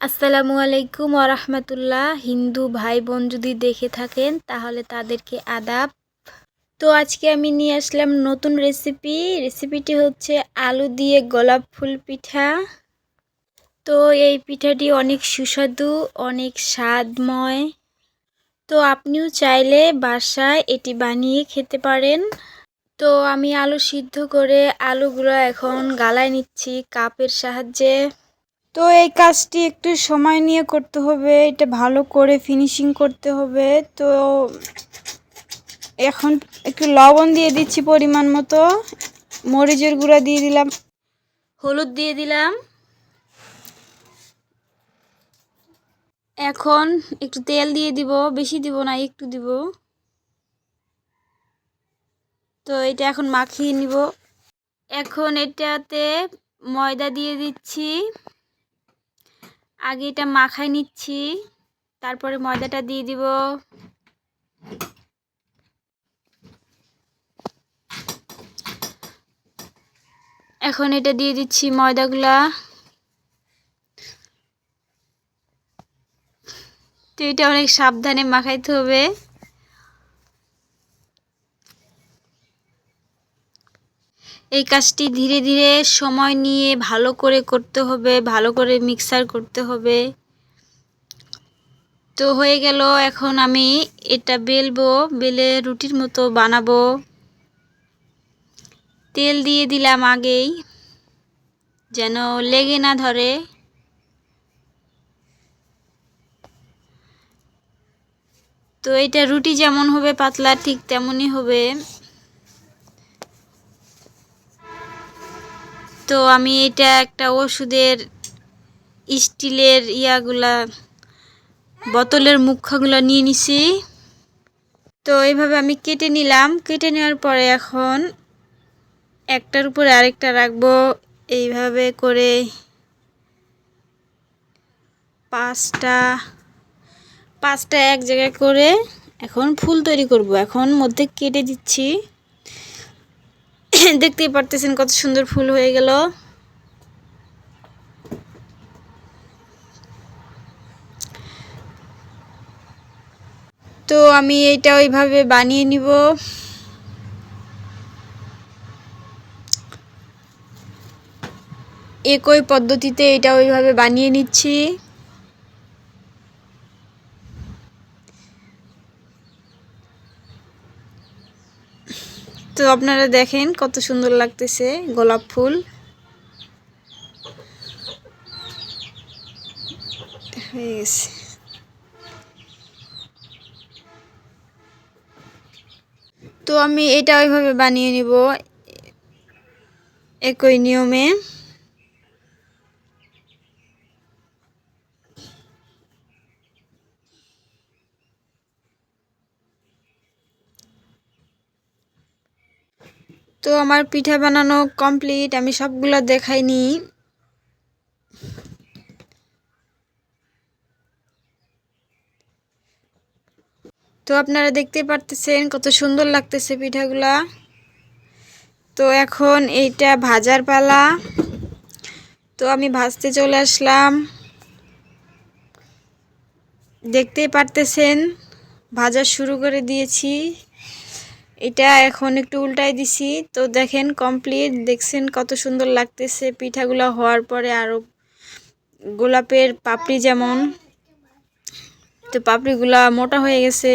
আসসালামু আলাইকুম ওরহমতুল্লাহ। হিন্দু ভাই বোন যদি দেখে থাকেন তাহলে তাদেরকে আদাব। তো আজকে আমি নিয়ে আসলাম নতুন রেসিপিটি হচ্ছে আলু দিয়ে গোলাপ ফুল পিঠা। তো এই পিঠাটি অনেক সুস্বাদু, অনেক স্বাদময়। তো আপনিও চাইলে বাসায় এটি বানিয়ে খেতে পারেন। তো আমি আলু সিদ্ধ করে আলুগুলো এখন গালায় নিচ্ছি কাপের সাহায্যে। তো এই কাজটি একটু সময় নিয়ে করতে হবে, এটা ভালো করে ফিনিশিং করতে হবে। তো এখন একটু লবণ দিয়ে দিচ্ছি পরিমাণ মতো, মরিচের গুঁড়া দিয়ে দিলাম, হলুদ দিয়ে দিলাম। এখন একটু তেল দিয়ে দিব, বেশি দিব না, একটু দিব। তো এটা এখন মাখিয়ে নিব। এখন এটাতে ময়দা দিয়ে দিচ্ছি। আগে এটা মাখাই নিচ্ছি, তারপরে ময়দাটা দিয়ে দিব। এখন এটা দিয়ে দিচ্ছি ময়দাগুলা। তো এটা অনেক সাবধানে মাখাইতে হবে। এই কাজটি ধীরে ধীরে সময় নিয়ে ভালো করে করতে হবে, ভালো করে মিক্সার করতে হবে। তো হয়ে গেল, এখন আমি এটা বেলবো, বেলে রুটির মতো বানাবো। তেল দিয়ে দিলাম আগেই, যেন লেগে না ধরে। তো এটা রুটি যেমন হবে পাতলা, ঠিক তেমনই হবে। তো আমি এটা একটা ওষুধের স্টিলের বোতলের মুখাগুলো নিয়ে নিছি। তো এইভাবে আমি কেটে নিলাম। কেটে নেওয়ার পরে এখন একটার উপরে আরেকটা রাখবো, এইভাবে করে পাঁচটা এক জায়গায় করে এখন ফুল তৈরি করব। এখন মধ্যে কেটে দিচ্ছি। দেখতেই পারতেছেন কত সুন্দর ফুল হয়ে গেল। তো আমি এইটা ওইভাবে বানিয়ে নিব। একই পদ্ধতিতে এটা ওইভাবে বানিয়ে নিচ্ছি। তো আপনারা দেখেন কত সুন্দর লাগতেছে গোলাপ ফুল হয়ে গেছে। তো আমি এটা ওইভাবে বানিয়ে নিব একই নিয়মে। তো আমার পিঠা বানানো কমপ্লিট, আমি সবগুলো দেখাইনি। তো আপনারা দেখতে পারতেছেন কত সুন্দর লাগতেছে পিঠাগুলা। তো এখন এইটা ভাজার পালা। তো আমি ভাজতে চলে আসলাম। দেখতেই পারতেছেন ভাজা শুরু করে দিয়েছি। এটা এখন একটু উল্টাই দিছি। তো দেখেন কমপ্লিট, দেখছেন কত সুন্দর লাগতেছে পিঠাগুলো হওয়ার পরে। আরও গোলাপের পাপড়ি যেমন, তো পাপড়িগুলা মোটা হয়ে গেছে।